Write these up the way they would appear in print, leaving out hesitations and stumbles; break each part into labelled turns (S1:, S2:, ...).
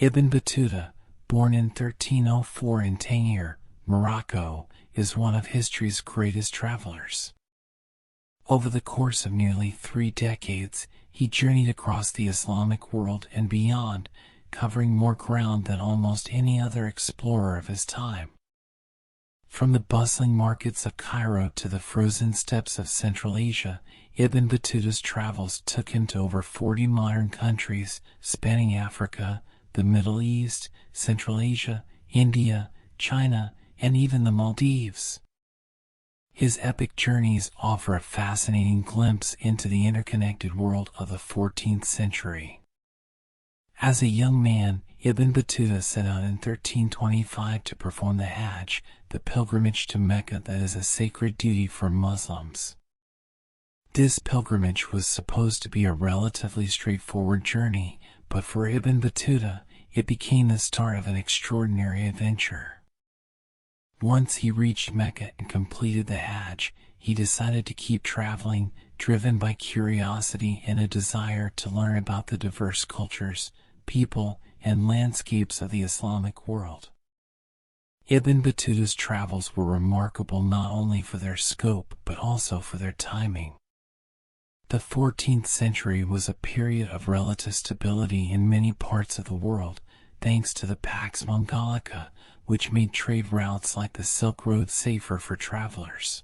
S1: Ibn Battuta, born in 1304 in Tangier, Morocco, is one of history's greatest travelers. Over the course of nearly 3 decades, he journeyed across the Islamic world and beyond, covering more ground than almost any other explorer of his time. From the bustling markets of Cairo to the frozen steppes of Central Asia, Ibn Battuta's travels took him to over 40 modern countries, spanning Africa, the Middle East, Central Asia, India, China, and even the Maldives. His epic journeys offer a fascinating glimpse into the interconnected world of the 14th century. As a young man, Ibn Battuta set out in 1325 to perform the Hajj, the pilgrimage to Mecca that is a sacred duty for Muslims. This pilgrimage was supposed to be a relatively straightforward journey, but for Ibn Battuta, it became the start of an extraordinary adventure. Once he reached Mecca and completed the Hajj, he decided to keep traveling, driven by curiosity and a desire to learn about the diverse cultures, people, and landscapes of the Islamic world. Ibn Battuta's travels were remarkable not only for their scope but also for their timing. The 14th century was a period of relative stability in many parts of the world, thanks to the Pax Mongolica, which made trade routes like the Silk Road safer for travelers.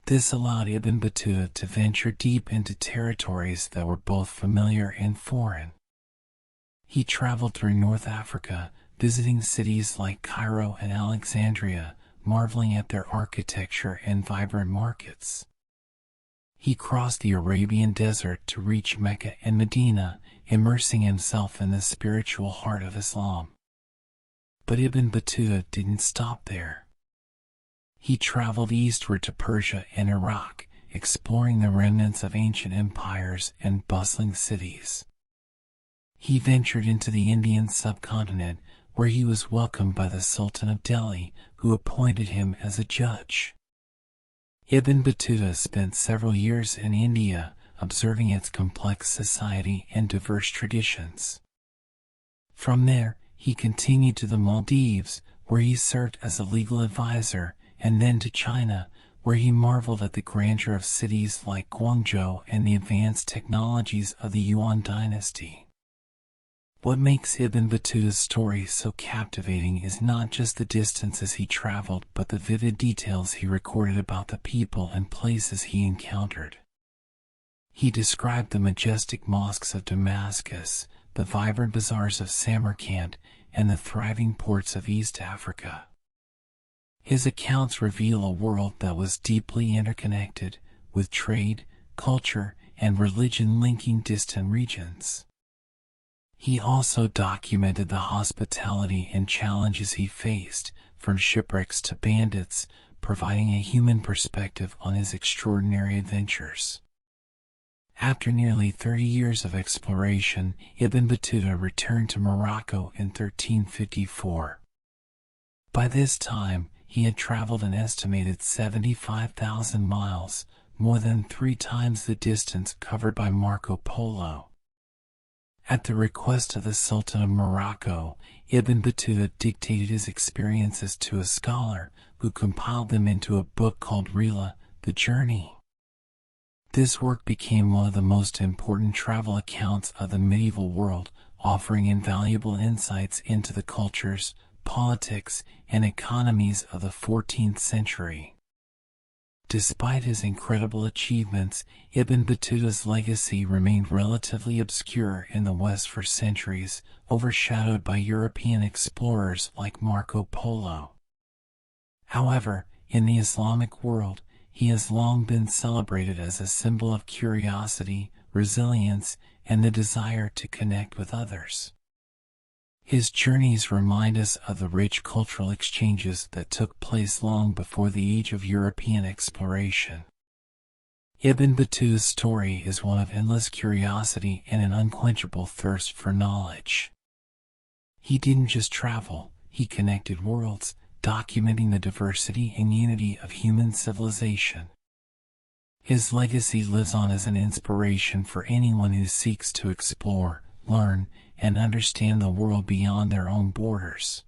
S1: This allowed Ibn Battuta to venture deep into territories that were both familiar and foreign. He traveled through North Africa, visiting cities like Cairo and Alexandria, marveling at their architecture and vibrant markets. He crossed the Arabian desert to reach Mecca and Medina, immersing himself in the spiritual heart of Islam. But Ibn Battuta didn't stop there. He traveled eastward to Persia and Iraq, exploring the remnants of ancient empires and bustling cities. He ventured into the Indian subcontinent, where he was welcomed by the Sultan of Delhi, who appointed him as a judge. Ibn Battuta spent several years in India, observing its complex society and diverse traditions. From there, he continued to the Maldives, where he served as a legal advisor, and then to China, where he marveled at the grandeur of cities like Guangzhou and the advanced technologies of the Yuan dynasty. What makes Ibn Battuta's story so captivating is not just the distances he traveled but the vivid details he recorded about the people and places he encountered. He described the majestic mosques of Damascus, the vibrant bazaars of Samarkand, and the thriving ports of East Africa. His accounts reveal a world that was deeply interconnected, with trade, culture, and religion linking distant regions. He also documented the hospitality and challenges he faced, from shipwrecks to bandits, providing a human perspective on his extraordinary adventures. After nearly 30 years of exploration, Ibn Battuta returned to Morocco in 1354. By this time, he had traveled an estimated 75,000 miles, more than 3 times the distance covered by Marco Polo. At the request of the Sultan of Morocco, Ibn Battuta dictated his experiences to a scholar, who compiled them into a book called Rihla, The Journey. This work became one of the most important travel accounts of the medieval world, offering invaluable insights into the cultures, politics, and economies of the 14th century. Despite his incredible achievements, Ibn Battuta's legacy remained relatively obscure in the West for centuries, overshadowed by European explorers like Marco Polo. However, in the Islamic world, he has long been celebrated as a symbol of curiosity, resilience, and the desire to connect with others. His journeys remind us of the rich cultural exchanges that took place long before the age of European exploration. Ibn Battuta's story is one of endless curiosity and an unquenchable thirst for knowledge. He didn't just travel, he connected worlds, documenting the diversity and unity of human civilization. His legacy lives on as an inspiration for anyone who seeks to explore, learn, and understand the world beyond their own borders.